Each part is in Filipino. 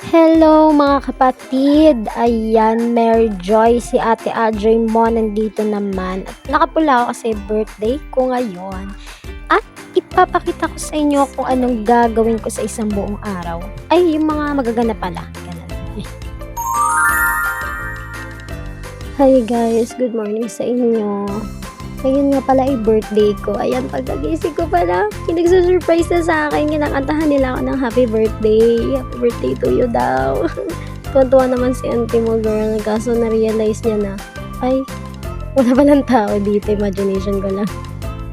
Hello mga kapatid! Ayan, Mary Joy, si Ate Audrey mo nandito naman. At nakapula ako kasi birthday ko ngayon. At ipapakita ko sa inyo kung anong gagawin ko sa isang buong araw. Ay, yung mga magaganap pala. Ganun. Hi guys, good morning sa inyo. Ngayon nga pala ay birthday ko. Ayan, pagkagising ko pala, pinagsusurprise na sa akin. Kinakantahan nila ako ng happy birthday. Happy birthday to you daw. Tuwan-tuwa naman si auntie mo, girl. Kaso na-realize niya na, ay, wala palang tao dito. Imagination ko lang.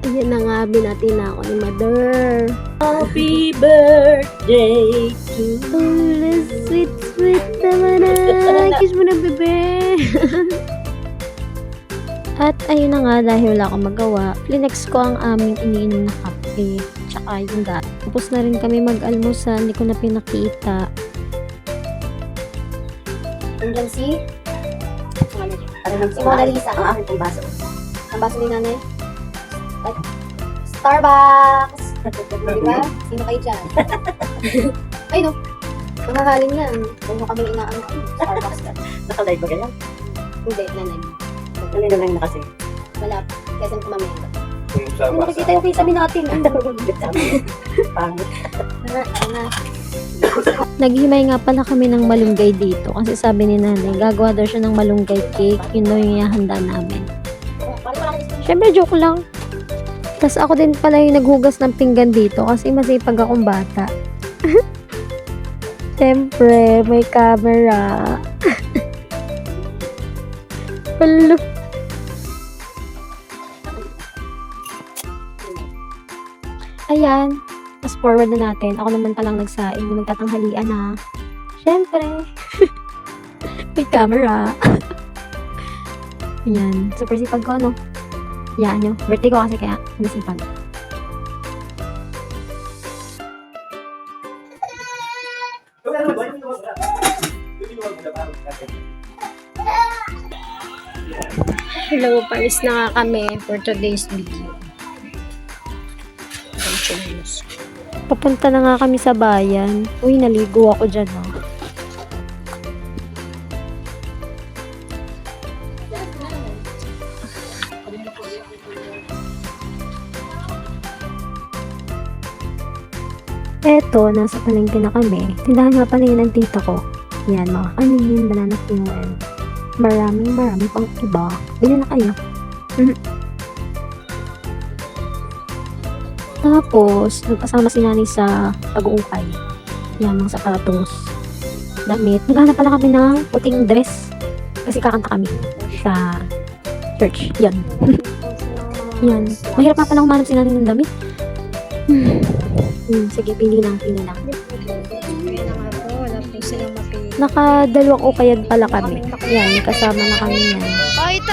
Ayan na nga, binati na ako ni Mother. Happy birthday to you. Sweet, sweet naman na. Kiss mo na, bebe. At ayun na nga, dahil wala akong magawa, flinex ko ang aming iniinom na kape, tsaka yung gat. Tapos na rin kami mag-almusal, hindi ko na pinakita. Hanggang si Mona Lisa. Ang aking pong baso. Ang baso ni nanay? Ay, Starbucks! Diba? Sino kayo dyan? Ay no, mamahalin yan. Huwag mo kaming inaano. Starbucks ka. Nakalive ba ganyan? Hindi, nanay. Nalito lang na kasi. Wala pa. Kesa kumamaya ba? Hindi nakikita yung face sabi natin. Pangit. Naghimay nga pala kami ng malunggay dito kasi sabi ni nanay, gagawa daw siya ng malunggay cake. Yun daw yung ihahanda namin. Siyempre, joke lang. Tapos ako din pala yung naghugas ng pinggan dito kasi masipag akong bata. Siyempre, may camera. Hello. Ayan. Fast forward na natin. Ako naman palang nagsaing. Nagtatanghalian na. Siyempre. May camera. Ayan. Super sipag ko, no? Yan nyo. Birthday ko kasi kaya nasipag. Hello, Paris na nga kami for today's video. Papunta na nga kami sa bayan. Uy, naligo ako dyan, oh. Eto, nasa palengke na kami. Tindahan nga pala yun ng tita ko. Yan, mga kanin, banana fuel. Maraming pang iba. Bili na kayo. Tapos, nagkasama si nanay sa pag-uukay. Yan, mga sapatos. Damit. Naghanap pala kami ng puting dress. Kasi kakanta kami sa church. Yan. Yan. Mahirap pa pala humanap si nanay ng damit. Sige, pili lang. Nakadalawang ukayad pala kami. Yan, kasama na kami yan. Oh, ito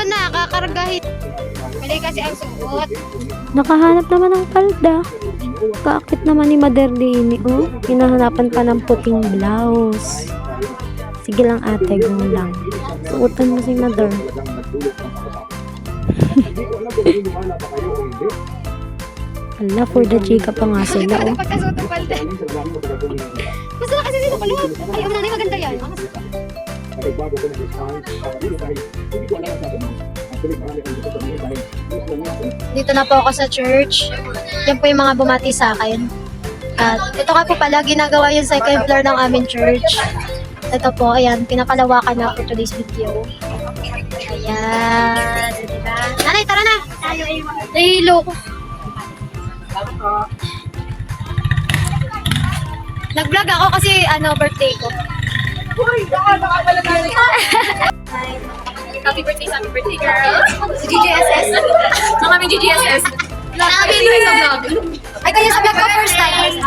na, kakargahin. Mali kasi ang suot. Nakahanap naman ng palda. Kaakit naman ni Mother Dini, oh. Hinahanapan pa ng puting blouse. Sige lang ate, go lang. Suotan mo si Mother. Ala, for the chika pa nga sila, oh. Pagkasuot ng palda. Basta na kasi sila kulot. Ay, ang nanay maganda yan. Dito na po ako sa church. Yan po yung mga bumati sa akin. At ito nga po pala, ginagawa yung second floor ng aming church. Ito po, ayan, pinapalawakan na for today's video. Ayan. Diba? Nanay, tara na! Nahilo ko. Nag-vlog ako kasi, birthday ko. Happy birthday girl. Si GGSS. Mga may GGSS. Happy birthday sa vlog. Ay, kayo sa vlog ko first time.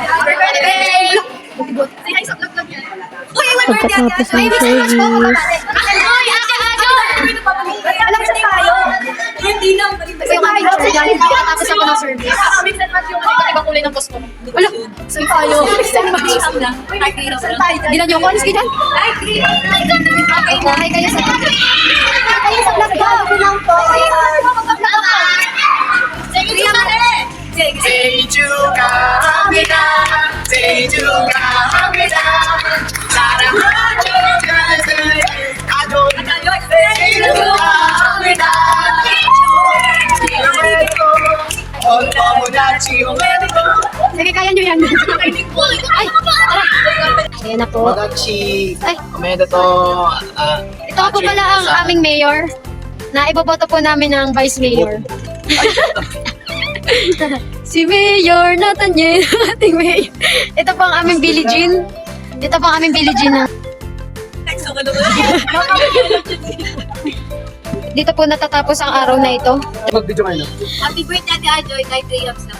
Happy birthday. Say hi sa vlog yan. Uy, iwan birthday agad. Pagkatapos ng service. Uy, ate Ajo. Alam sa tayo. Hindi na. Kasi yung aming church, galing pagkatapos ako ng service. Mix and match yung ibang kulay ng post mo. Wala. Say tayo. Mix and match lang. Bilan niyo ako, alis kayo dyan. Okay, Hi kayo sa vlog. Kayo sa vlog ko. Bilang po. Say, 축하합니다. 생일 축하합니다. Sige, kaya nyo yan. Ay, ayan na po. Watashi, Ay, omedeto. ito po pala ang aming mayor. Na iboboto po namin ng vice mayor. Si Mayor Nathaniel, ating mayor. Ito po ang aming Billie Jean. Ito po ang aming Billie Jean na. Dito po natatapos ang araw na ito. Mag-video kayo na. Happy birthday, Ate Ajoy. Kahit 3 years na.